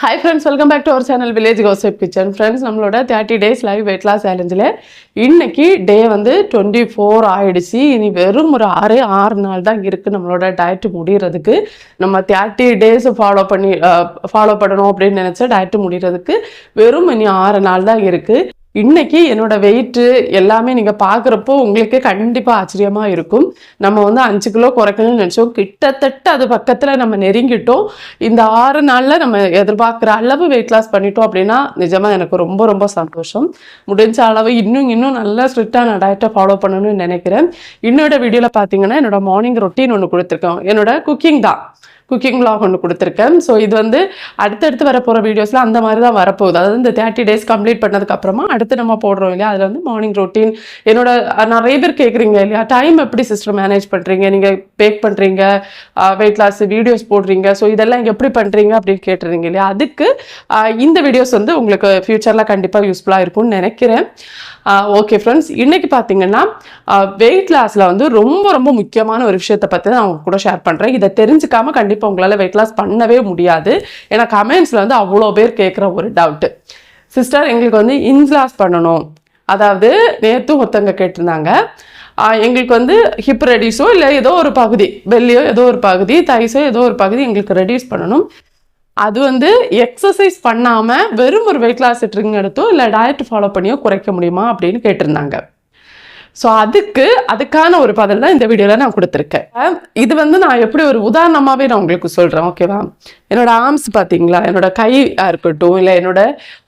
Hi friends, welcome back to our channel Village Gossip Kitchen. Friends, நம்மளோட 30 days live weight loss challenge இன்னைக்கு டே வந்து 24 ஆயிடுச்சு. இனி வெறும் ஒரு 6 நாள் தான் இருக்கு நம்மளோட டயட் முடியறதுக்கு. நம்ம 30 days ஃபாலோ பண்ணணும் அப்படின்னு நினைச்ச டயட் முடியறதுக்கு வெறும் இனி 6 நாள் தான் இருக்கு. இன்னைக்கு என்னோட வெயிட் எல்லாமே நீங்க பாக்குறப்போ உங்களுக்கு கண்டிப்பா ஆச்சரியமா இருக்கும். நம்ம வந்து 5 கிலோ குறைக்கணும்னு நினைச்சோம், கிட்டத்தட்ட அது பக்கத்துல நம்ம நெருங்கிட்டோம். இந்த 6 நாள்ல நம்ம எதிர்பார்க்குற அளவு வெயிட் லாஸ் பண்ணிட்டோம் அப்படின்னா நிஜமா எனக்கு ரொம்ப ரொம்ப சந்தோஷம். முடிஞ்ச அளவு இன்னும் நல்லா ஸ்ட்ரிக்டான டயட்டை ஃபாலோ பண்ணணும்னு நினைக்கிறேன். இன்னோட வீடியோல பாத்தீங்கன்னா என்னோட மார்னிங் ரொட்டீன் ஒன்று கொடுத்துருக்கோம். என்னோட குக்கிங் vlog ஒன்று கொடுத்துருக்கேன். ஸோ இது வந்து அடுத்தடுத்து வரப்போகிற வீடியோஸில் அந்த மாதிரி தான் வரப்போகுது. அதாவது இந்த 30 days கம்ப்ளீட் பண்ணதுக்கப்புறமா அடுத்து நம்ம போடுறோம் இல்லையா, அதில் வந்து மார்னிங் ரொட்டீன் என்னோட நிறைய பேர் கேட்குறீங்க இல்லையா, டைம் எப்படி சிஸ்டர் மேனேஜ் பண்ணுறீங்க, நீங்கள் பேக் பண்ணுறீங்க, வெயிட் லாஸ் வீடியோஸ் போடுறீங்க, ஸோ இதெல்லாம் எப்படி பண்ணுறீங்க அப்படின்னு கேட்டுறீங்க இல்லையா, அதுக்கு இந்த வீடியோஸ் வந்து உங்களுக்கு ஃப்யூச்சரில் கண்டிப்பாக யூஸ்ஃபுல்லாக இருக்கும்னு நினைக்கிறேன். ஓகே ஃப்ரெண்ட்ஸ், இன்னைக்கு பார்த்தீங்கன்னா வெயிட் லாஸில் வந்து ரொம்ப ரொம்ப முக்கியமான ஒரு விஷயத்தை பற்றி நான் அவங்க கூட ஷேர் பண்ணுறேன். இதை தெரிஞ்சுக்காம கண்டிப்பாக உங்களால் வெயிட் லாஸ் பண்ணவே முடியாது. ஏன்னா கமெண்ட்ஸில் வந்து அவ்வளோ பேர் கேட்குற ஒரு டவுட்டு, சிஸ்டர் எங்களுக்கு வந்து இன்ச் லாஸ் பண்ணணும், அதாவது நேற்று ஒருத்தவங்க கேட்டிருந்தாங்க, எங்களுக்கு வந்து ஹிப் ரெடியூஸோ இல்லை ஏதோ ஒரு பகுதி, பெல்லியோ ஏதோ ஒரு பகுதி, தைஸோ ஏதோ ஒரு பகுதி எங்களுக்கு ரெடியூஸ் பண்ணணும், அது வந்து எக்ஸசைஸ் பண்ணாமல் வெறும் ஒரு வெயிட் லாஸ் ட்ரிங்க் எடுத்தோ இல்லை டயட் ஃபாலோ பண்ணியோ குறைக்க முடியுமா அப்படின்னு கேட்டிருந்தாங்க. ஸோ அதுக்கான ஒரு பதில் தான் இந்த வீடியோவில் நான் கொடுத்துருக்கேன். இது வந்து நான் எப்படி ஒரு உதாரணமாகவே நான் உங்களுக்கு சொல்கிறேன், ஓகேவா. என்னோட ஆர்ம்ஸ் பார்த்தீங்களா, என்னோட கையாக இருக்கட்டும், இல்லை என்னோட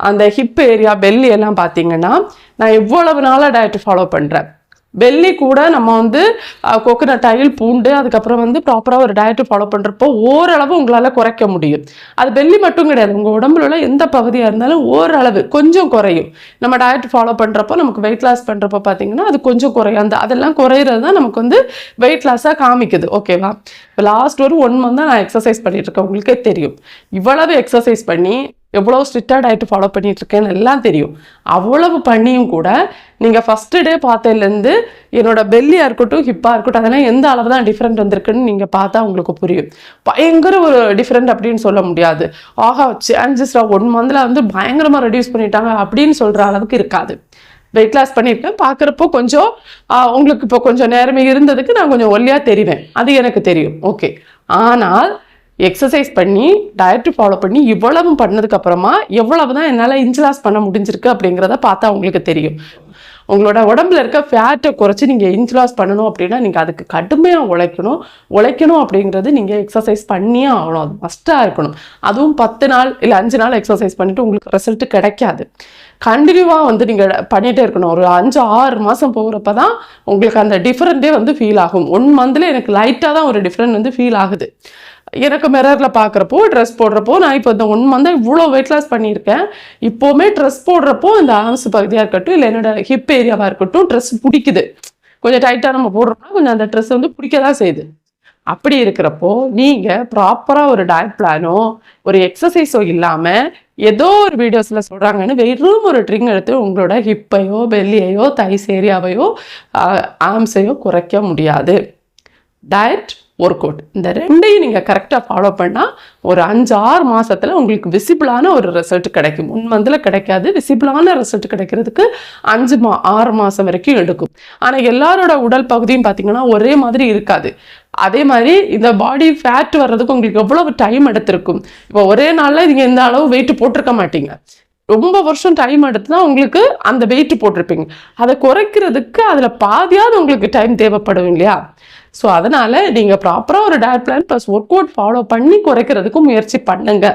அந்த ஹிப் ஏரியா, பெல்லி எல்லாம் பார்த்தீங்கன்னா நான் எவ்வளவு நாளாக டயட் ஃபாலோ பண்ணுறேன். பெல்லி கூட நம்ம வந்து கோகனட் ஆயில், பூண்டு, அதுக்கப்புறம் வந்து ப்ராப்பராக ஒரு டயட்டு ஃபாலோ பண்ணுறப்போ ஓரளவு உங்களால் குறைக்க முடியும். அது பெல்லி மட்டும் கிடையாது, உங்கள் உடம்புல உள்ள எந்த பகுதியாக இருந்தாலும் ஓரளவு கொஞ்சம் குறையும். நம்ம டயட் ஃபாலோ பண்ணுறப்போ நமக்கு வெயிட் லாஸ் பண்ணுறப்போ பார்த்தீங்கன்னா அது கொஞ்சம் குறையும். அதெல்லாம் குறையிறது தான் நமக்கு வந்து வெயிட் லாஸாக காமிக்குது, ஓகேவா. இப்போ லாஸ்ட் ஒரு 1 month தான் நான் எக்ஸசைஸ் பண்ணிட்டு இருக்கேன். உங்களுக்கே தெரியும் இவ்வளவு எக்ஸசைஸ் பண்ணி எவ்வளோ ஸ்ட்ரிக்டாக டயட் ஃபாலோ பண்ணிட்டு இருக்கேன்னு எல்லாம் தெரியும். அவ்வளவு பண்ணியும் கூட நீங்கள் ஃபஸ்ட்டு டே பார்த்ததுலேருந்து என்னோட பெல்லியாக இருக்கட்டும், ஹிப்பாக இருக்கட்டும், அதெல்லாம் எந்த அளவு தான் டிஃப்ரெண்ட் வந்திருக்குன்னு நீங்கள் பார்த்தா உங்களுக்கு புரியும். பயங்கர ஒரு டிஃப்ரெண்ட் அப்படின்னு சொல்ல முடியாது. ஆஹா சேஞ்சஸ்டா 1 monthல வந்து பயங்கரமாக ரெடியூஸ் பண்ணிட்டாங்க அப்படின்னு சொல்கிற அளவுக்கு இருக்காது. வெயிட் லாஸ் பண்ணியிருக்கேன், பார்க்குறப்போ கொஞ்சம் உங்களுக்கு இப்போ கொஞ்சம் நேரமே இருந்ததுக்கு நான் கொஞ்சம் ஒல்லியாக தெரிவேன், அது எனக்கு தெரியும், ஓகே. ஆனால் எக்ஸசைஸ் பண்ணி டயட் ஃபாலோ பண்ணி இவ்வளவு பண்ணதுக்கு அப்புறமா எவ்வளவு தான் என்னால் இன்ச் லாஸ் பண்ண முடிஞ்சிருக்கு அப்படிங்கிறத பார்த்தா உங்களுக்கு தெரியும். உங்களோட உடம்புல இருக்க ஃபேட்டை குறைச்சி நீங்கள் இன்ச் லாஸ் பண்ணணும் அப்படின்னா நீங்கள் அதுக்கு கடுமையாக உழைக்கணும் அப்படிங்கிறது நீங்கள் எக்ஸசைஸ் பண்ணியே ஆகணும். அது மஸ்ட்டாக இருக்கணும். அதுவும் 10 நாள் இல்லை 5 நாள் எக்ஸசைஸ் பண்ணிவிட்டு உங்களுக்கு ரிசல்ட் கிடைக்காது. கண்டினியூவாக வந்து நீங்கள் பண்ணிகிட்டே இருக்கணும். ஒரு 5-6 மாதம் போகிறப்ப தான் உங்களுக்கு அந்த டிஃப்ரெண்ட்டே வந்து ஃபீல் ஆகும். 1 monthல எனக்கு லைட்டாக தான் ஒரு டிஃப்ரெண்ட் வந்து ஃபீல் ஆகுது. எனக்கு மிரரில் பார்க்குறப்போ, ட்ரெஸ் போடுறப்போ, நான் இப்போ இந்த 1 month இவ்வளோ வெயிட் லாஸ் பண்ணியிருக்கேன். இப்போவுமே ட்ரெஸ் போடுறப்போ இந்த ஆர்ம்ஸ் பகுதியாக இருக்கட்டும், இல்லை என்னோட ஹிப் ஏரியாவாக இருக்கட்டும், ட்ரெஸ் பிடிக்குது. கொஞ்சம் டைட்டாக நம்ம போடுறோம்னா கொஞ்சம் அந்த ட்ரெஸ் வந்து பிடிக்க தான் செய்யுது. அப்படி இருக்கிறப்போ நீங்கள் ப்ராப்பராக ஒரு டயட் பிளானோ ஒரு எக்ஸசைஸோ இல்லாமல் ஏதோ ஒரு வீடியோஸில் சொல்கிறாங்கன்னு வெறும் ஒரு ட்ரிங்க் எடுத்து உங்களோட ஹிப்பையோ, பெல்லியையோ, தைஸ் ஏரியாவையோ, ஆர்ம்ஸையோ குறைக்க முடியாது. டயட், ஒர்க் அவுட், இந்த ரெண்டையும் நீங்கள் கரெக்டாக ஃபாலோ பண்ணால் ஒரு 5-6 மாதத்தில் உங்களுக்கு விசிபிளான ஒரு ரிசல்ட் கிடைக்கும். 1 monthல கிடைக்காது, விசிபிளான ரிசல்ட் கிடைக்கிறதுக்கு 5-6 மாதம் வரைக்கும் எடுக்கும். ஆனால் எல்லாரோட உடல் பகுதியும் பார்த்தீங்கன்னா ஒரே மாதிரி இருக்காது. அதே மாதிரி இந்த பாடி ஃபேட் வர்றதுக்கு உங்களுக்கு எவ்வளவு டைம் எடுத்திருக்கும். இப்போ ஒரே நாளில் நீங்கள் இந்த அளவு வெயிட் போட்டிருக்க மாட்டீங்க. ரொம்ப வருஷம் டைம் எடுத்து தான் உங்களுக்கு அந்த வெயிட் போட்டிருப்பீங்க. அதை குறைக்கிறதுக்கு அதில் பாதியாவது உங்களுக்கு டைம் தேவைப்படும் இல்லையா. ஸோ அதனால் நீங்கள் ப்ராப்பராக ஒரு diet plan plus work out follow பண்ணி குறைக்கிறதுக்கு முயற்சி பண்ணுங்க.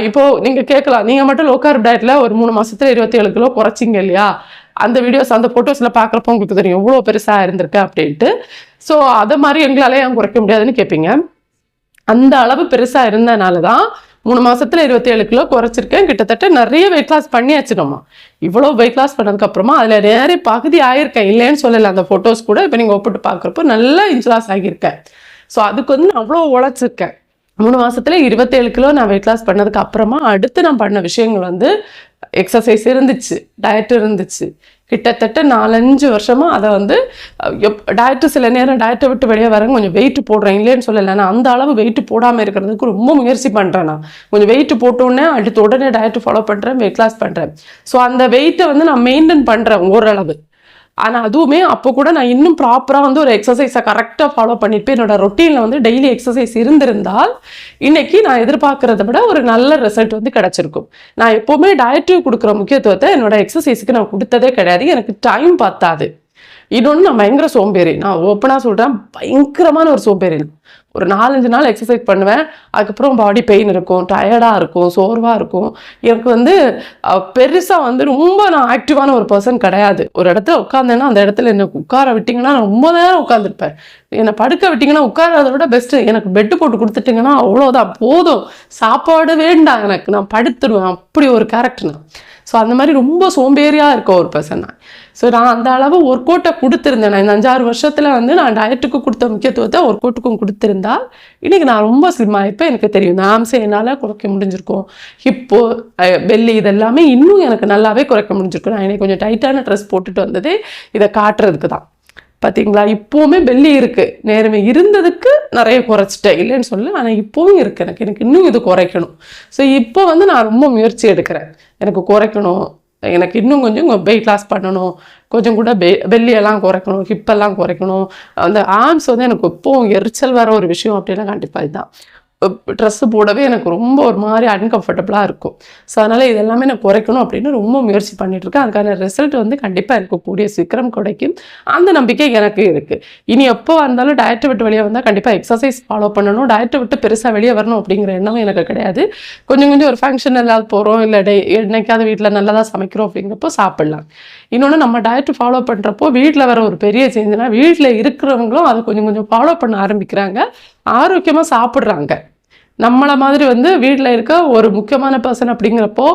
இப்போது நீங்கள் கேட்கலாம், நீங்கள் மட்டும் லோ கார்ப் டயட்டில் ஒரு 3 மாதத்துல 27 கிலோ குறைச்சிங்க இல்லையா, அந்த வீடியோஸ் அந்த ஃபோட்டோஸில் பார்க்குறப்போ உங்களுக்கு தெரியும் எவ்வளோ பெருசாக இருந்திருக்கு அப்படின்ட்டு. ஸோ அதை மாதிரி எங்களால் ஏன் குறைக்க முடியாதுன்னு கேட்பீங்க. அந்த அளவு பெருசாக இருந்ததுனால தான் 3 மாதத்துல 27 கிலோ குறைச்சிருக்கேன். கிட்டத்தட்ட நிறைய வெயிட் லாஸ் பண்ணியாச்சு. நம்ம இவ்வளோ வெயிட் லாஸ் பண்ணதுக்கப்புறமா அதில் நிறைய பகுதி ஆகியிருக்கேன், இல்லைன்னு சொல்லலை. அந்த ஃபோட்டோஸ் கூட இப்போ நீங்கள் ஒப்பிட்டு பார்க்குறப்போ நல்லா இன்ச் லாஸ் ஆகியிருக்கேன். ஸோ அதுக்கு வந்து நான் அவ்வளோ உழைச்சிருக்கேன். 3 மாதத்துல 27 கிலோ நான் வெயிட் லாஸ் பண்ணதுக்கு அப்புறமா அடுத்து நான் பண்ண விஷயங்கள் வந்து எக்ஸசைஸ் இருந்துச்சு, டயட் இருந்துச்சு. கிட்டத்தட்ட 4-5 வருஷமாக அதை வந்து டயட்டு சில நேரம் டயட்டை விட்டு வெளியே வரேன், கொஞ்சம் வெயிட் போடுறேன், இல்லைன்னு சொல்லலை. நான் அந்த அளவு வெயிட் போடாமல் இருக்கிறதுக்கு ரொம்ப முயற்சி பண்ணுறேன். நான் கொஞ்சம் வெயிட் போட்டோன்னே அடுத்து உடனே டயட்டு ஃபாலோ பண்ணுறேன், வெயிட் லாஸ் பண்ணுறேன். ஸோ அந்த வெயிட்டை வந்து நான் மெயின்டைன் பண்ணுறேன் ஓரளவு. ஆனால் அதுவுமே அப்போ கூட நான் இன்னும் ப்ராப்பராக வந்து ஒரு எக்ஸசைஸை கரெக்டாக ஃபாலோ பண்ணியிருப்பேன். என்னோட ரொட்டீனில் வந்து டெய்லி எக்ஸசைஸ் இருந்திருந்தால் இன்னைக்கு நான் எதிர்பார்க்கறத விட ஒரு நல்ல ரிசல்ட் வந்து கிடச்சிருக்கும். நான் எப்போவுமே டயட்டு கொடுக்குற முக்கியத்துவத்தை என்னோட எக்ஸசைஸுக்கு நான் கொடுத்ததே கிடையாது. எனக்கு டைம் பத்தாது. இன்னொன்று, நான் பயங்கர சோம்பேறி. நான் ஓப்பனாக சொல்கிறேன், பயங்கரமான ஒரு சோம்பேறி. ஒரு 4-5 நாள் எக்ஸசைஸ் பண்ணுவேன், அதுக்கப்புறம் பாடி பெயின் இருக்கும், டயர்டாக இருக்கும், சோர்வாக இருக்கும். எனக்கு வந்து பெருசாக வந்து ரொம்ப நான் ஆக்டிவான ஒரு பர்சன் கிடையாது. ஒரு இடத்துல உட்காந்தேன்னா அந்த இடத்துல என்னை உட்கார விட்டிங்கன்னா நான் ரொம்ப நேரம் உட்காந்துருப்பேன். என்னை படுக்க விட்டிங்கன்னா உட்காரதை விட பெஸ்ட்டு. எனக்கு பெட்டு போட்டு கொடுத்துட்டிங்கன்னா அவ்வளோதான், போதும், சாப்பாடு வேண்டாம் எனக்கு, நான் படுத்துடுவேன். அப்படி ஒரு கேரக்டர் நான். ஸோ அந்த மாதிரி ரொம்ப சோம்பேறியாக இருக்க ஒரு பர்சன் நான். ஸோ நான் அந்த அளவு ஒர்க் அவுட்டை கொடுத்துருந்தேன். நான் இந்த 5-6 வருஷத்தில் வந்து நான் டயட்டுக்கு கொடுத்த முக்கியத்துவத்தை ஒர்க் அவுட்டுக்கும் கொடுத்துருந்தா இன்றைக்கி நான் ரொம்ப ஸ்லிம்மாக இருப்பேன். எனக்கு தெரியும், இந்த ஆம்ஸை என்னால் குறைக்க முடிஞ்சிருக்கும். ஹிப்போ, பெல்லி, இதெல்லாமே இன்னும் எனக்கு நல்லாவே குறைக்க முடிஞ்சிருக்கும். நான் இன்னைக்கு கொஞ்சம் டைட்டான ட்ரெஸ் போட்டுட்டு வந்ததே இதை காட்டுறதுக்கு தான். பார்த்தீங்களா, இப்போவுமே பெல்லி இருக்குது. நேரமே இருந்ததுக்கு நிறைய குறைச்சிட்டேன், இல்லைன்னு சொல்ல. ஆனால் இப்போவும் இருக்குது, எனக்கு இன்னும் இது குறைக்கணும். ஸோ இப்போ வந்து நான் ரொம்ப முயற்சி எடுக்கிறேன், எனக்கு குறைக்கணும், எனக்கு இன்னும் கொஞ்சம் வெயிட் லாஸ் பண்ணணும், கொஞ்சம் கூட பெல்லியெல்லாம் குறைக்கணும், ஹிப்பெல்லாம் குறைக்கணும். அந்த ஆர்ம்ஸ் வந்து எனக்கு எப்போவும் எரிச்சல் வர ஒரு விஷயம் அப்படின்னா கண்டிப்பாக இதுதான். ட்ரெஸ்ஸு போடவே எனக்கு ரொம்ப ஒரு மாதிரி அன்கம்ஃபர்டபுளாக இருக்கும். ஸோ அதனால் இதெல்லாமே நான் குறைக்கணும் அப்படின்னு ரொம்ப முயற்சி பண்ணிகிட்ருக்கேன். அதுக்கான ரிசல்ட் வந்து கண்டிப்பாக எனக்கு கூடிய சீக்கிரம் கிடைக்கும். அந்த நம்பிக்கை எனக்கு இருக்குது. இனி எப்போ வந்தாலும் டயட்டை விட்டு வெளியே வந்தால் கண்டிப்பாக எக்ஸசைஸ் ஃபாலோ பண்ணணும். டயட்டை விட்டு பெருசாக வெளியே வரணும் அப்படிங்கிற எண்ணம் எனக்கு கிடையாது. கொஞ்சம் ஒரு ஃபங்க்ஷன் எல்லாம் போகிறோம், இல்லை என்னைக்காவது வீட்டில் நல்லதாக சமைக்கிறோம் அப்படிங்கிறப்போ சாப்பிட்லாம். இன்னொன்று, நம்ம டயட்டு ஃபாலோ பண்ணுறப்போ வீட்டில் வர ஒரு பெரிய சேஞ்சுனா வீட்டில் இருக்கிறவங்களும் அதை கொஞ்சம் ஃபாலோ பண்ண ஆரம்பிக்கிறாங்க, ஆரோக்கியமாக சாப்பிட்றாங்க. நம்மளை மாதிரி வந்து வீட்டில் இருக்க ஒரு முக்கியமான பர்சன் அப்படிங்கிறப்போ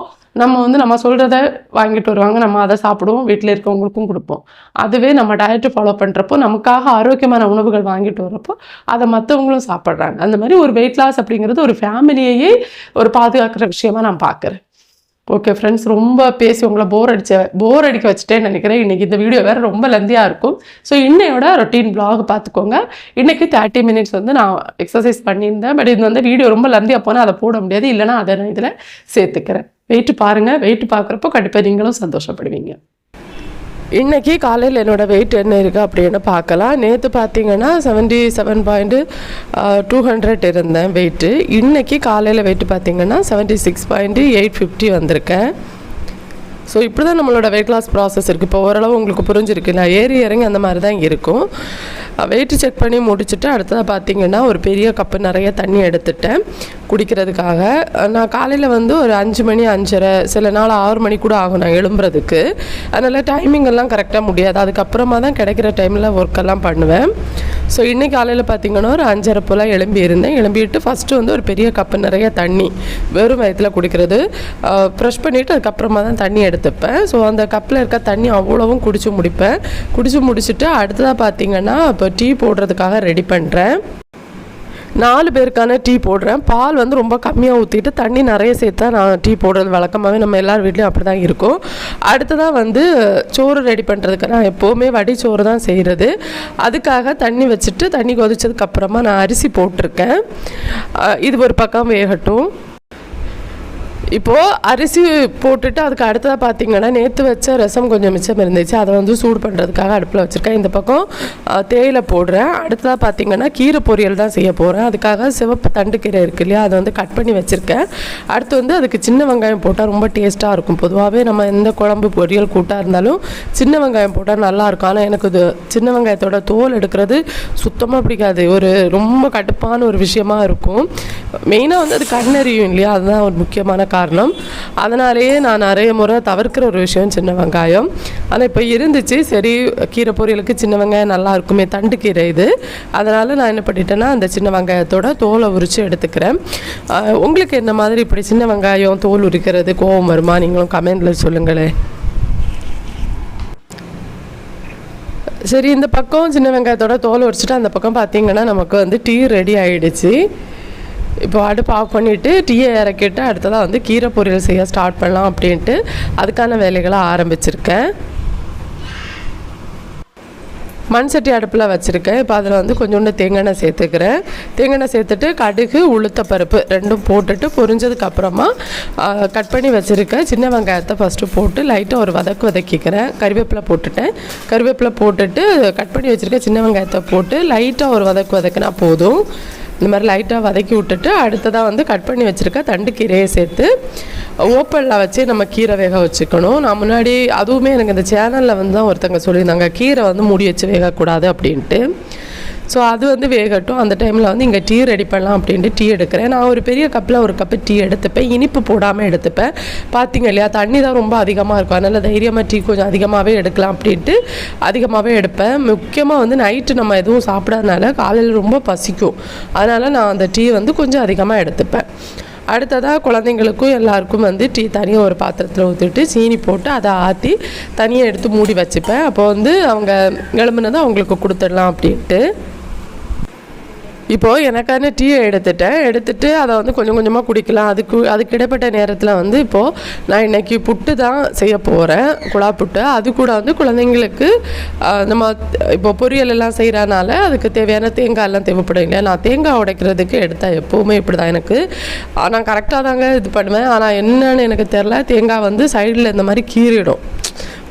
நம்ம சொல்கிறத வாங்கிட்டு வருவாங்க, நம்ம அதை சாப்பிடுவோம், வீட்டில் இருக்கவங்களுக்கும் கொடுப்போம். அதுவே நம்ம டயட்டு ஃபாலோ பண்ணுறப்போ நமக்காக ஆரோக்கியமான உணவுகள் வாங்கிட்டு வரப்போ அதை மற்றவங்களும் சாப்பிட்றாங்க. அந்த மாதிரி ஒரு வெயிட் லாஸ் அப்படிங்கிறது ஒரு ஃபேமிலியையே ஒரு பாதுகாக்கிற விஷயமா நான் பார்க்குறேன். ஓகே ஃப்ரெண்ட்ஸ், ரொம்ப பேசி உங்களை போர் அடிக்க வச்சுட்டேன்னு நினைக்கிறேன். இன்றைக்கி இந்த வீடியோ வேறு ரொம்ப லெந்தியாக இருக்கும். ஸோ இன்னையோட ரொட்டீன் vlog பார்த்துக்கோங்க. இன்றைக்கி 30 minutes வந்து நான் எக்ஸசைஸ் பண்ணியிருந்தேன். பட் இது வந்து வீடியோ ரொம்ப லெந்தியாக போனால் அதை போட முடியாது, இல்லைனா அதை நான் இதில் சேர்த்துக்கிறேன். வெயிட்டு பாருங்கள், வெயிட்டு பார்க்குறப்போ கண்டிப்பாக நீங்களும் சந்தோஷப்படுவீங்க. இன்றைக்கி காலையில் என்னோடய வெயிட் என்ன இருக்குது அப்படின்னு பார்க்கலாம். நேற்று பார்த்தீங்கன்னா 77.200 இருந்தேன் வெயிட்டு. இன்றைக்கி காலையில் வெயிட்டு பார்த்தீங்கன்னா 76.850 வந்திருக்கேன். ஸோ இப்படி தான் நம்மளோட வெயிட் லாஸ் ப்ராசஸ் இருக்குது. இப்போ ஓரளவு உங்களுக்கு புரிஞ்சிருக்கு, நான் ஏறி இறங்கி அந்த மாதிரி தான் இருக்கும். வெயிட்டு செக் பண்ணி முடிச்சுட்டு அடுத்ததாக பார்த்தீங்கன்னா ஒரு பெரிய கப்பு நிறைய தண்ணி எடுத்துட்டேன் குடிக்கிறதுக்காக. நான் காலையில் வந்து ஒரு 5 மணி 5:30, சில நாள் 6 மணி கூட ஆகும் நான் எழும்புறதுக்கு. அதனால் டைமிங் எல்லாம் கரெக்டாக முடியாது. அதுக்கப்புறமா தான் கிடைக்கிற டைமில் ஒர்க்கெல்லாம் பண்ணுவேன். ஸோ இன்றைக்கி காலையில் பார்த்திங்கன்னா ஒரு 5:30 போல் எழும்பிட்டு ஃபஸ்ட்டு வந்து ஒரு பெரிய கப்பு நிறைய தண்ணி வெறும் வயிற்றில் குடிக்கிறது, ப்ரெஷ் பண்ணிவிட்டு அதுக்கப்புறமா தான் தண்ணி எடுத்துப்பேன். ஸோ அந்த கப்பில் இருக்க தண்ணி அவ்வளவும் குடிச்சு முடிச்சுட்டு அடுத்ததாக பார்த்திங்கன்னா இப்போ டீ போடுறதுக்காக ரெடி பண்ணுறேன். 4 பேருக்கான டீ போடுறேன். பால் வந்து ரொம்ப கம்மியாக ஊற்றிட்டு தண்ணி நிறைய சேர்த்தா நான் டீ போடுறது வழக்கமாகவே நம்ம எல்லார் வீட்லேயும் அப்படி தான் இருக்கும். அடுத்ததாக வந்து சோறு ரெடி பண்ணுறதுக்கு நான் எப்போவுமே வடிச்சோறு தான் செய்கிறது. அதுக்காக தண்ணி வச்சுட்டு தண்ணி கொதிச்சதுக்கப்புறமா நான் அரிசி போட்டிருக்கேன். இது ஒரு பக்கம் வேகட்டும். இப்போது அரிசி போட்டுட்டு அதுக்கு அடுத்ததாக பார்த்திங்கன்னா நேற்று வச்ச ரசம் கொஞ்சம் மிச்சம் இருந்துச்சு, அதை வந்து சூடு பண்ணுறதுக்காக அடுப்பில் வச்சுருக்கேன். இந்த பக்கம் தேயிலை போடுறேன். அடுத்ததாக பார்த்திங்கன்னா கீரை பொரியல் தான் செய்ய போகிறேன். அதுக்காக சிவப்பு தண்டு கீரை இருக்குது இல்லையா, அதை வந்து கட் பண்ணி வச்சுருக்கேன். அடுத்து வந்து அதுக்கு சின்ன வெங்காயம் போட்டால் ரொம்ப டேஸ்ட்டாக இருக்கும். பொதுவாகவே நம்ம எந்த குழம்பு பொரியல் கூட்டாக இருந்தாலும் சின்ன வெங்காயம் போட்டால் நல்லாயிருக்கும். ஆனால் எனக்கு இது சின்ன வெங்காயத்தோட தோல் எடுக்கிறது சுத்தமாக பிடிக்காது, ஒரு ரொம்ப கடுப்பான ஒரு விஷயமா இருக்கும். மெயினாக வந்து அது கண்ணறியும் இல்லையா, அதுதான் ஒரு முக்கியமான காரணம். அதனாலேயே நான் நிறைய முறை தவிர்க்கிற ஒரு விஷயம் சின்ன வெங்காயம். ஆனால் இப்போ இருந்துச்சு, சரி கீரை பொரியலுக்கு சின்ன வெங்காயம் நல்லா இருக்குமே, தண்டு கீரை இது, அதனால் நான் என்ன பண்ணிட்டேன்னா அந்த சின்ன வெங்காயத்தோட தோலை உரித்து எடுத்துக்கிறேன். உங்களுக்கு என்ன மாதிரி இப்படி சின்ன வெங்காயம் தோல் உரிக்கிறது கோவம் வருமா? நீங்களும் கமெண்டில் சொல்லுங்களேன். சரி, இந்த பக்கம் சின்ன வெங்காயத்தோட தோல் உரிச்சிட்டு அந்த பக்கம் பார்த்திங்கன்னா நமக்கு வந்து டீ ரெடி ஆகிடுச்சு. இப்போ அடுப்பு ஆஃப் பண்ணிவிட்டு டீயை இறக்கிட்டு அடுத்ததாக வந்து கீரை பொரியல் செய்ய ஸ்டார்ட் பண்ணலாம் அப்படின்ட்டு அதுக்கான வேலைகளை ஆரம்பிச்சிருக்கேன். மண் சட்டி அடுப்பில் வச்சுருக்கேன். இப்போ அதில் வந்து கொஞ்சோண்டு தேங்காய் எண்ணெய் சேர்த்துக்கிறேன். தேங்காய் எண்ணெய் சேர்த்துட்டு கடுகு உளுத்த பருப்பு ரெண்டும் போட்டுட்டு பொரிஞ்சதுக்கப்புறமா கட் பண்ணி வச்சுருக்கேன் சின்ன வெங்காயத்தை ஃபஸ்ட்டு போட்டு லைட்டாக ஒரு வதக்கிக்கிறேன். கறிவேப்பிலை போட்டுட்டேன். கறிவேப்பிலை போட்டுட்டு கட் பண்ணி வச்சுருக்கேன் சின்ன வெங்காயத்தை போட்டு லைட்டாக ஒரு வதக்குனா போதும். இந்த மாதிரி லைட்டாக வதக்கி விட்டுட்டு அடுத்ததாக வந்து கட் பண்ணி வச்சுருக்க தண்டு கீரையை சேர்த்து ஓப்பனில் வச்சு நம்ம கீரை வேக வச்சுக்கணும். நான் முன்னாடி அதுவுமே எனக்கு இந்த சேனலில் வந்து தான் ஒருத்தங்க சொல்லியிருந்தாங்க கீரை வந்து மூடி வச்சு வேகக்கூடாது அப்படின்ட்டு. ஸோ அது வந்து வேகட்டும். அந்த டைமில் வந்து இங்கே டீ ரெடி பண்ணலாம் அப்படின்ட்டு டீ எடுக்கிறேன். நான் ஒரு பெரிய கப்பில் ஒரு கப்பு டீ எடுத்துப்பேன். இனிப்பு போடாமல் எடுத்துப்பேன். பார்த்திங்க இல்லையா, தண்ணி தான் ரொம்ப அதிகமாக இருக்கும். அதனால் தைரியமாக டீ கொஞ்சம் அதிகமாகவே எடுக்கலாம் அப்படின்ட்டு அதிகமாகவே எடுப்பேன். முக்கியமாக வந்து நைட்டு நம்ம எதுவும் சாப்பிடாதனால காலையில் ரொம்ப பசிக்கும். அதனால் நான் அந்த டீ வந்து கொஞ்சம் அதிகமாக எடுத்துப்பேன். அடுத்ததாக குழந்தைங்களுக்கும் எல்லாருக்கும் வந்து டீ தனியாக ஒரு பாத்திரத்தில் ஊற்றிட்டு சீனி போட்டு அதை ஆற்றி தனியாக எடுத்து மூடி வச்சுப்பேன். அப்போ வந்து அவங்க கிளம்புனதை அவங்களுக்கு கொடுத்துடலாம் அப்படின்ட்டு. இப்போது எனக்கான டீயை எடுத்துட்டு அதை வந்து கொஞ்சம் கொஞ்சமாக குடிக்கலாம். அதுக்கு இடைப்பட்ட நேரத்தில் வந்து இப்போது நான் இன்றைக்கி புட்டு தான் செய்ய போகிறேன், குழா புட்டு. அது கூட வந்து குழந்தைங்களுக்கு நம்ம இப்போ பொரியல் எல்லாம் செய்கிறனால அதுக்கு தேவையான தேங்காய் எல்லாம் தேவைப்படும் இல்லையா. நான் தேங்காய் உடைக்கிறதுக்கு எடுத்தேன். எப்போவுமே இப்படி தான் எனக்கு நான் கரெக்டாக தாங்க இது பண்ணுவேன். ஆனால் என்னன்னு எனக்கு தெரில, தேங்காய் வந்து சைடில் இந்த மாதிரி கீறிடும்,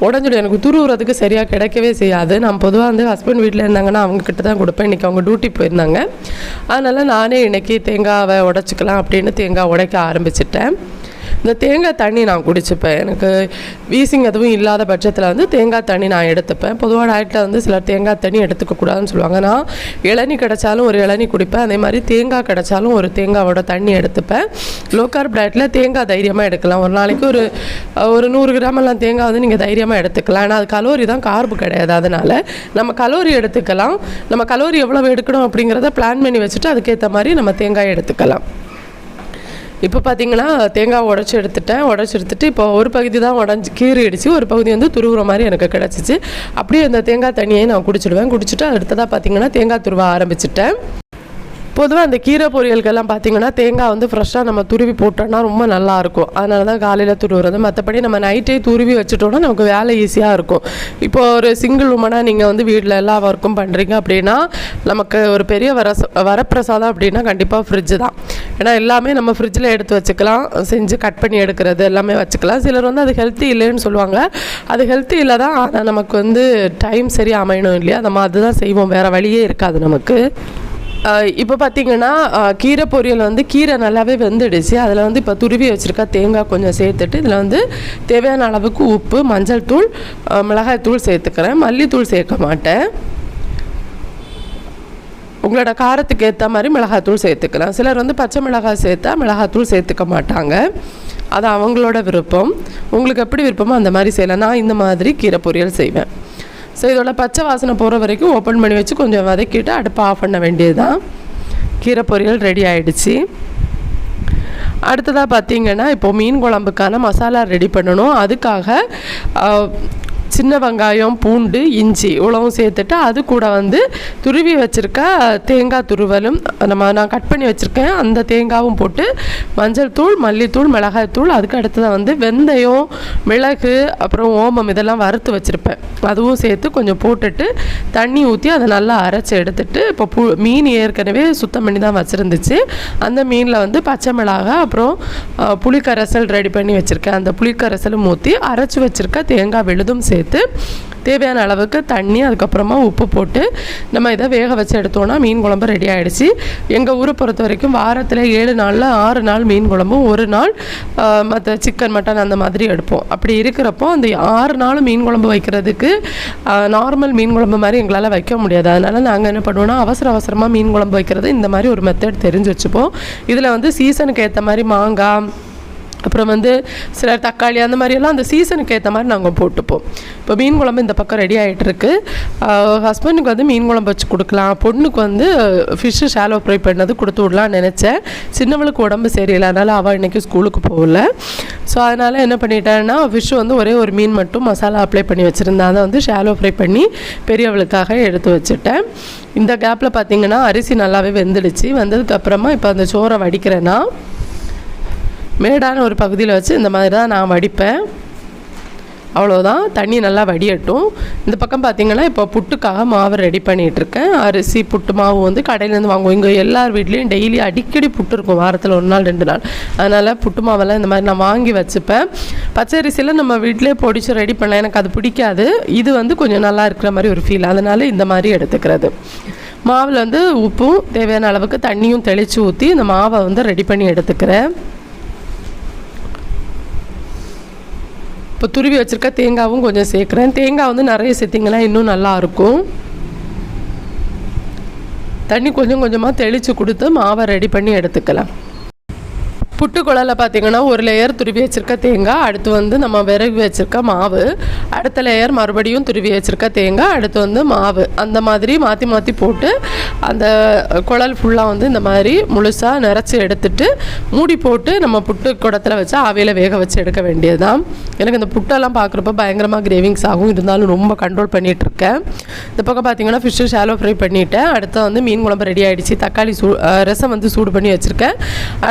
உடஞ்சிடும். எனக்கு துருவுறதுக்கு சரியாக கிடைக்கவே செய்யாது. நான் பொதுவாக வந்து ஹஸ்பண்ட் வீட்டில் இருந்தாங்கன்னா அவங்கக்கிட்ட தான் கொடுப்பேன். இன்றைக்கி அவங்க டியூட்டி போயிருந்தாங்க. அதனால் நானே இன்றைக்கி தேங்காவை உடைச்சிக்கலாம் அப்படின்னு தேங்காய் உடைக்க ஆரம்பிச்சிட்டேன். இந்த தேங்காய் தண்ணி நான் குடிச்சுப்பேன். எனக்கு வீசிங் எதுவும் இல்லாத பட்சத்தில் வந்து தேங்காய் தண்ணி நான் எடுத்துப்பேன். பொதுவாக டயட்டில் வந்து சிலர் தேங்காய் தண்ணி எடுத்துக்கக்கூடாதுன்னு சொல்லுவாங்க. நான் இளநீ கிடச்சாலும் ஒரு இளநீ குடிப்பேன். அதே மாதிரி தேங்காய் கிடச்சாலும் ஒரு தேங்காவோட தண்ணி எடுத்துப்பேன். லோ கார்ப் டயட்டில் தேங்காய் தைரியமாக எடுக்கலாம். ஒரு நாளைக்கு ஒரு 100 கிராமெல்லாம் தேங்காய் வந்து நீங்கள் தைரியமாக எடுத்துக்கலாம். ஆனால் அது கலோரி தான், கார்பு கிடையாது. அதனால் நம்ம கலோரி எடுத்துக்கலாம். நம்ம கலோரி எவ்வளோ எடுக்கணும் அப்படிங்கிறத பிளான் பண்ணி வச்சுட்டு அதுக்கேற்ற மாதிரி நம்ம தேங்காய் எடுத்துக்கலாம். இப்போ பார்த்திங்கன்னா தேங்காய் உடச்சி எடுத்துட்டு இப்போ ஒரு பகுதி தான் கீறிடுச்சு, ஒரு பகுதி வந்து துருவுற மாதிரி எனக்கு கிடச்சிச்சு. அப்படியே அந்த தேங்காய் தண்ணியை நான் குடிச்சிட்டு அடுத்ததாக பார்த்திங்கன்னா தேங்காய் துருவ ஆரம்பிச்சிட்டேன். பொதுவாக அந்த கீரை பொரியல்கள்லாம் பார்த்திங்கன்னா தேங்காய் வந்து ஃப்ரெஷ்ஷாக நம்ம துருவி போட்டோம்னா ரொம்ப நல்லாயிருக்கும். அதனால தான் காலையில் துருவுறது. மற்றபடி நம்ம நைட்டே துருவி வச்சுட்டோன்னா நமக்கு வேலை ஈஸியாக இருக்கும். இப்போது ஒரு சிங்கிள் உமனாக நீங்கள் வந்து வீட்டில் எல்லா ஒர்க்கும் பண்ணுறீங்க அப்படின்னா நமக்கு ஒரு பெரிய வரப்பிரசாதம் அப்படின்னா கண்டிப்பாக ஃப்ரிட்ஜு தான். ஏன்னா எல்லாமே நம்ம ஃப்ரிட்ஜில் எடுத்து வச்சுக்கலாம், செஞ்சு கட் பண்ணி எடுக்கிறது எல்லாமே வச்சுக்கலாம். சிலர் வந்து அது ஹெல்த்தி இல்லைன்னு சொல்லுவாங்க. அது ஹெல்த்தி இல்லை தான், ஆனால் நமக்கு வந்து டைம் சரியாக அமையணும் இல்லையா, நம்ம அதுதான் செய்வோம், வேறு வழியே இருக்காது நமக்கு. இப்போ பார்த்திங்கன்னா கீரை பொரியல் வந்து கீரை நல்லாவே வெந்துடுச்சு. அதில் வந்து இப்போ துருவி வச்சுருக்கா தேங்காய் கொஞ்சம் சேர்த்துட்டு இதில் வந்து தேவையான அளவுக்கு உப்பு, மஞ்சள் தூள், மிளகாய் தூள் சேர்த்துக்கிறேன். மல்லித்தூள் சேர்க்க மாட்டேன். உங்களோட காரத்துக்கு ஏற்ற மாதிரி மிளகாத்தூள் சேர்த்துக்கலாம். சிலர் வந்து பச்சை மிளகாய் சேர்த்தா மிளகாத்தூள் சேர்த்துக்க மாட்டாங்க. அது அவங்களோட விருப்பம். உங்களுக்கு எப்படி விருப்பமோ அந்த மாதிரி செய்யலாம். நான் இந்த மாதிரி கீரை பொரியல் செய்வேன். ஸோ இதோட பச்சை வாசனை போகிற வரைக்கும் ஓப்பன் பண்ணி வச்சு கொஞ்சம் வதக்கிட்டு அடுப்பை ஆஃப் பண்ண வேண்டியது தான். கீரை பொரியல் ரெடி ஆகிடுச்சு. அடுத்ததாக பார்த்திங்கன்னா இப்போது மீன் குழம்புக்கான மசாலா ரெடி பண்ணணும். அதுக்காக சின்ன வெங்காயம், பூண்டு, இஞ்சி இவ்வளவும் சேர்த்துட்டு அது கூட வந்து துருவி வச்சுருக்க தேங்காய் துருவலும் நான் கட் பண்ணி வச்சுருக்கேன் அந்த தேங்காயும் போட்டு மஞ்சள் தூள், மல்லித்தூள், மிளகாய் தூள், அதுக்கு அடுத்ததாக வந்து வெந்தயம், மிளகு, அப்புறம் ஓமம் இதெல்லாம் வறுத்து வச்சுருப்பேன். அதுவும் சேர்த்து கொஞ்சம் போட்டுட்டு தண்ணி ஊற்றி அதை நல்லா அரைச்சி எடுத்துட்டு இப்போ மீன் ஏற்கனவே சுத்தம் பண்ணி தான் வச்சுருந்துச்சு. அந்த மீனில் வந்து பச்சை மிளகாய் அப்புறம் புளிக்கரைசல் ரெடி பண்ணி வச்சுருக்கேன். அந்த புளிக்கரைசலும் ஊற்றி அரைச்சி வச்சுருக்க தேங்காய் விழுதும் சேர்த்து தேவையான அளவுக்கு தண்ணி, அதுக்கப்புறமா உப்பு போட்டு நம்ம இதை வேக வச்சு எடுத்தோன்னா மீன் குழம்பு ரெடி ஆகிடுச்சு. எங்கள் ஊரை பொறுத்த வரைக்கும் வாரத்தில் 7 நாளில் 6 நாள் மீன் குழம்பும், ஒரு நாள் மற்ற சிக்கன், மட்டன் அந்த மாதிரி எடுப்போம். அப்படி இருக்கிறப்போ அந்த 6 நாள் மீன் குழம்பு வைக்கிறதுக்கு நார்மல் மீன் குழம்பு மாதிரி எங்களால் வைக்க முடியாது. அதனால் நாங்கள் என்ன பண்ணுவோம்னா அவசரமாக மீன் குழம்பு வைக்கிறது இந்த மாதிரி ஒரு மெத்தட் தெரிஞ்சு வச்சுப்போம். இதில் வந்து சீசனுக்கு ஏற்ற மாதிரி மாங்காய், அப்புறம் வந்து சிலர் தக்காளி அந்த மாதிரியெல்லாம் அந்த சீசனுக்கு ஏற்ற மாதிரி நாங்கள் போட்டுப்போம். இப்போ மீன் குழம்பு இந்த பக்கம் ரெடி ஆகிட்டுருக்கு. ஹஸ்பண்டுக்கு வந்து மீன் குழம்பு வச்சு கொடுக்கலாம், பொண்ணுக்கு வந்து ஃபிஷ்ஷு ஷாலோ ஃப்ரை பண்ணது கொடுத்து விடலான்னு நினச்சேன். சின்னவளுக்கு உடம்பு சரியில்லை, அதனால் அவள் இன்றைக்கி ஸ்கூலுக்கு போகல. ஸோ அதனால் என்ன பண்ணிட்டேன்னா ஃபிஷ்ஷு வந்து ஒரே ஒரு மீன் மட்டும் மசாலா அப்ளை பண்ணி வச்சுருந்தேன். அதை வந்து ஷாலோ ஃப்ரை பண்ணி பெரியவளுக்காக எடுத்து வச்சுட்டேன். இந்த கேப்பில் பார்த்திங்கன்னா அரிசி நல்லாவே வெந்துடுச்சு. வந்ததுக்கப்புறமா இப்போ அந்த சோறை வடிக்கிறேன்னா மேடான ஒரு பகுதியில் வச்சு இந்த மாதிரி தான் நான் வடிப்பேன். அவ்வளோதான். தண்ணி நல்லா வடியட்டும். இந்த பக்கம் பார்த்திங்கன்னா இப்போ புட்டுக்காக மாவு ரெடி பண்ணிகிட்ருக்கேன். அரிசி புட்டு மாவு வந்து கடையிலேருந்து வாங்குவோம். இங்கே எல்லார் வீட்லேயும் டெய்லி அடிக்கடி புட்டு இருக்கும், வாரத்தில் 1 நாள் 2 நாள். அதனால் புட்டு மாவெல்லாம் இந்த மாதிரி நான் வாங்கி வச்சுப்பேன். பச்சரிசியில் நம்ம வீட்டிலே பொடிச்சு ரெடி பண்ணலாம், எனக்கு அது பிடிக்காது. இது வந்து கொஞ்சம் நல்லா இருக்கிற மாதிரி ஒரு ஃபீல், அதனால் இந்த மாதிரி எடுத்துக்கிறது. மாவில் வந்து உப்பும் தேவையான அளவுக்கு தண்ணியும் தெளித்து ஊற்றி இந்த மாவை வந்து ரெடி பண்ணி எடுத்துக்கிறேன். இப்போ துருவி வச்சுருக்க தேங்காயும் கொஞ்சம் சேர்க்குறேன். தேங்காய் வந்து நிறைய சேர்த்திங்கன்னா இன்னும் நல்லாயிருக்கும். தண்ணி கொஞ்சம் கொஞ்சமாக தெளித்து கொடுத்து மாவை ரெடி பண்ணி எடுத்துக்கலாம். புட்டு குழலில் பார்த்திங்கன்னா ஒரு லேயர் துருவி வச்சுருக்க தேங்காய், அடுத்து வந்து நம்ம விறகு வச்சுருக்க மாவு, அடுத்த லேயர் மறுபடியும் துருவி வச்சுருக்க தேங்காய், அடுத்து வந்து மாவு, அந்த மாதிரி மாற்றி மாற்றி போட்டு அந்த குழல் ஃபுல்லாக வந்து இந்த மாதிரி முழுசாக நிறச்சி எடுத்துட்டு மூடி போட்டு நம்ம புட்டு குடத்தில் வச்சு ஆவியில் வேக வச்சு எடுக்க வேண்டியது தான். எனக்கு இந்த புட்டெல்லாம் பார்க்குறப்ப பயங்கரமாக கிரேவிங்ஸ் ஆகும், இருந்தாலும் ரொம்ப கண்ட்ரோல் பண்ணிகிட்ருக்கேன். இந்த பக்கம் பார்த்திங்கன்னா ஃபிஷ்ஷு ஷாலோ ஃப்ரை பண்ணிவிட்டேன். அடுத்து வந்து மீன் குழம்பு ரெடி ஆகிடுச்சு. தக்காளி ரசம் வந்து சூடு பண்ணி வச்சுருக்கேன்.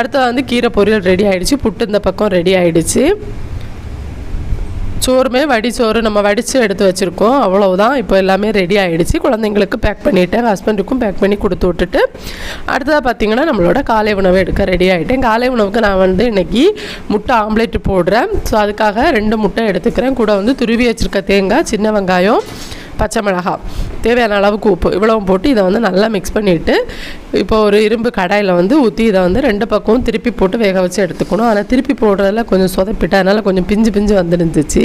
அடுத்து வந்து கீரை பொரியல் ரெடி ஆகிடுச்சு. புட்டு இந்த பக்கம் ரெடி ஆகிடுச்சு. சோறுமே வடிச்சோறு நம்ம வடித்து எடுத்து வச்சுருக்கோம். அவ்வளவுதான். இப்போ எல்லாமே ரெடி ஆகிடுச்சு. குழந்தைங்களுக்கு பேக் பண்ணிவிட்டேன், ஹஸ்பண்டுக்கும் பேக் பண்ணி கொடுத்து விட்டுட்டு அடுத்ததாக பார்த்திங்கன்னா நம்மளோட காலை உணவை எடுக்க ரெடி ஆகிட்டேன். காலை உணவுக்கு நான் வந்து இன்றைக்கி முட்டை ஆம்லேட்டு போடுறேன். ஸோ அதுக்காக 2 முட்டை எடுத்துக்கிறேன். கூட வந்து துருவி வச்சுருக்க தேங்காய், சின்ன வெங்காயம், பச்சை மிளகாய், தேவையான அளவுக்கு உப்பு, இவ்வளவும் போட்டு இதை வந்து நல்லா மிக்ஸ் பண்ணிவிட்டு இப்போ ஒரு இரும்பு கடாயில் வந்து ஊற்றி இதை வந்து 2 பக்கமும் திருப்பி போட்டு வேக வச்சு எடுத்துக்கணும். ஆனால் திருப்பி போடுறதுல கொஞ்சம் சொதப்பிட்டு அதனால் கொஞ்சம் பிஞ்சு வந்துருந்துச்சு.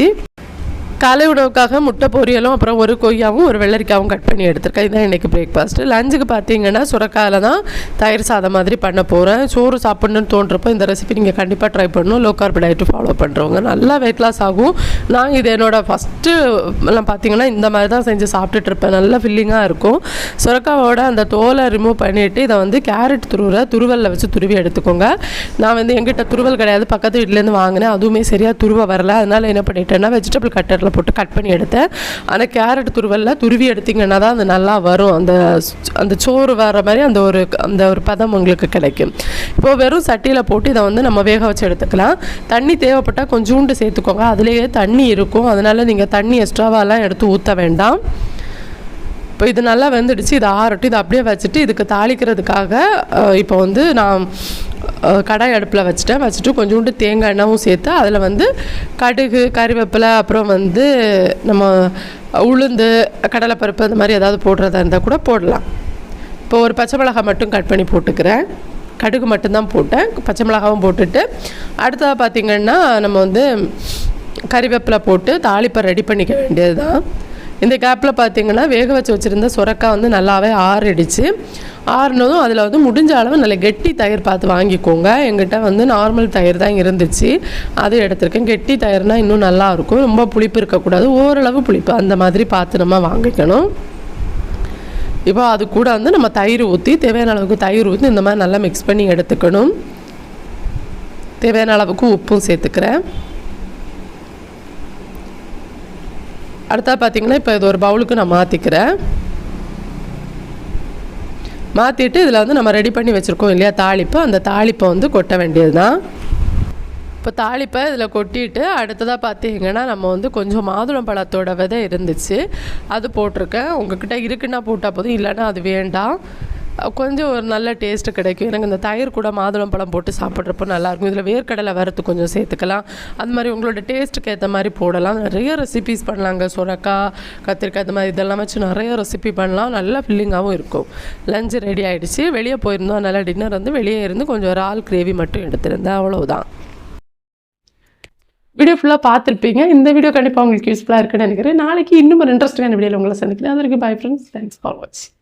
காலை உணவுக்காக முட்டை பொரியலும் அப்புறம் ஒரு கொய்யாவும் ஒரு வெள்ளரிக்காவும் கட் பண்ணி எடுத்துருக்கேன். இதுதான் இன்றைக்கி பிரேக்ஃபாஸ்ட்டு. லஞ்சுக்கு பார்த்தீங்கன்னா சுரக்காயில் தான் தயிர் சாதம் மாதிரி பண்ண போகிறேன். சோறு சாப்பிட்ணுன்னு தோன்றப்போ இந்த ரெசிபி நீங்கள் கண்டிப்பாக ட்ரை பண்ணணும். லோ கார்ப் டயட்டு ஃபாலோ பண்ணுறவங்க நல்லா வெயிட் லாஸ் ஆகும். நான் இது என்னோடய ஃபஸ்ட்டு எல்லாம் பார்த்தீங்கன்னா இந்த மாதிரி தான் செஞ்சு சாப்பிட்டுட்ருப்பேன். நல்லா ஃபில்லிங்காக இருக்கும். சுரக்காவோட அந்த தோலை ரிமூவ் பண்ணிவிட்டு இதை வந்து கேரட் துருவலில் வச்சு துருவி எடுத்துக்கோங்க. நான் வந்து எங்கிட்ட துருவல் கிடையாது, பக்கத்து வீட்டிலேருந்து வாங்கினேன். அதுவுமே சரியாக துருவ வரல. அதனால் என்ன பண்ணிட்டேன்னா வெஜிடபிள் கட்டரில் போட்டு கட் பண்ணி எடுத்தேன். ஆனால் கேரட் துருவலில் துருவி எடுத்திங்கன்னா தான் அது நல்லா வரும். அந்த சோறு வர மாதிரி அந்த ஒரு பதம் உங்களுக்கு கிடைக்கும். இப்போது வெறும் சட்டியில் போட்டு இதை வந்து நம்ம வேக வச்சு எடுத்துக்கலாம். தண்ணி தேவைப்பட்டால் கொஞ்சோண்டு சேர்த்துக்கோங்க. அதுலேயே தண்ணி இருக்கும், அதனால் நீங்கள் தண்ணி எக்ஸ்ட்ராவாலாம் எடுத்து ஊற்ற வேண்டாம். இப்போ இது நல்லா வெந்துடுச்சு. இதை ஆறட்டும். இதை அப்படியே வச்சுட்டு இதுக்கு தாளிக்கிறதுக்காக இப்போ வந்து நான் கடாய் அடுப்பில் வச்சுட்டு கொஞ்சோண்டு தேங்காய் எண்ணெயும் சேர்த்து அதில் வந்து கடுகு, கறிவேப்பிலை, அப்புறம் வந்து நம்ம உளுந்து, கடலைப்பருப்பு அந்த மாதிரி ஏதாவது போடுறதா இருந்தால் கூட போடலாம். இப்போ ஒரு பச்சை மிளகாய் மட்டும் கட் பண்ணி போட்டுக்கிறேன். கடுகு மட்டும்தான் போட்டேன். பச்சை மிளகாவும் போட்டுட்டு அடுத்ததாக பார்த்திங்கன்னா நம்ம வந்து கறிவேப்பிலை போட்டு தாளிப்பை ரெடி பண்ணிக்க வேண்டியது தான். இந்த கேப்பில் பார்த்திங்கன்னா வேக வச்சுருந்த சுரக்காய் வந்து நல்லாவே ஆறிடுச்சு. ஆறுனதும் அதில் வந்து முடிஞ்ச அளவு நல்ல கெட்டி தயிர் பார்த்து வாங்கிக்கோங்க. எங்கிட்ட வந்து நார்மல் தயிர் தான் இருந்துச்சு, அது எடுத்திருக்கேன். கெட்டி தயிர்னால் இன்னும் நல்லாயிருக்கும். ரொம்ப புளிப்பு இருக்கக்கூடாது, ஓரளவு புளிப்பு அந்த மாதிரி பார்த்து நம்ம வாங்கிக்கணும். இப்போ அது கூட வந்து நம்ம தயிர் ஊற்றி தேவையான அளவுக்கு தயிர் ஊற்றி இந்த மாதிரி நல்லா மிக்ஸ் பண்ணி எடுத்துக்கணும். தேவையான அளவுக்கு உப்பும் சேர்த்துக்கிறேன். அடுத்தா பார்த்திங்கன்னா இப்போ இது ஒரு பவுலுக்கு நான் மாற்றிக்கிறேன். மாற்றிட்டு இதில் வந்து நம்ம ரெடி பண்ணி வச்சுருக்கோம் இல்லையா தாளிப்பு, அந்த தாளிப்பை வந்து கொட்ட வேண்டியது தான். இப்போ தாளிப்பை இதில் கொட்டிட்டு அடுத்ததாக பார்த்திங்கன்னா நம்ம வந்து கொஞ்சம் மாதுளம்பழத்தோட விதை இருந்துச்சு, அது போட்டிருக்கேன். உங்கள்கிட்ட இருக்குன்னா போட்டால் போதும், இல்லைன்னா அது வேண்டாம். கொஞ்சம் ஒரு நல்ல டேஸ்ட்டு கிடைக்கும். எனக்கு இந்த தயிர் கூட மாதுளம்பழம் போட்டு சாப்பிட்றப்போ நல்லாயிருக்கும். இதில் வேர்க்கடலை வறுத்து கொஞ்சம் சேர்த்துக்கலாம். அது மாதிரி உங்களோட டேஸ்ட்டுக்கு ஏற்ற மாதிரி போடலாம். நிறைய ரெசிபீஸ் பண்ணலாங்க. சுரக்காய், கத்திரிக்காய், இந்த மாதிரி இதெல்லாம் வச்சு நிறைய ரெசிபி பண்ணலாம். நல்லா ஃபில்லிங்காகவும் இருக்கும். லஞ்சு ரெடி ஆகிடுச்சு. வெளியே போயிருந்தோம், அதனால் டின்னர் வந்து வெளியே இருந்து கொஞ்சம் இறால் கிரேவி மட்டும் எடுத்துருந்தேன். அவ்வளவுதான். வீடியோ ஃபுல்லாக பார்த்துருப்பீங்க. இந்த வீடியோ கண்டிப்பாக உங்களுக்கு யூஸ்ஃபுல்லாக இருக்குன்னு நினைக்கிறேன். நாளைக்கு இன்னும் ஒரு இன்ட்ரெஸ்டிங்கான வீடியோவில் உங்களை சந்திக்கிறேன். அது வரைக்கும் பை ஃப்ரெண்ட்ஸ். தேங்க்ஸ் ஃபார் வாட்சிங்.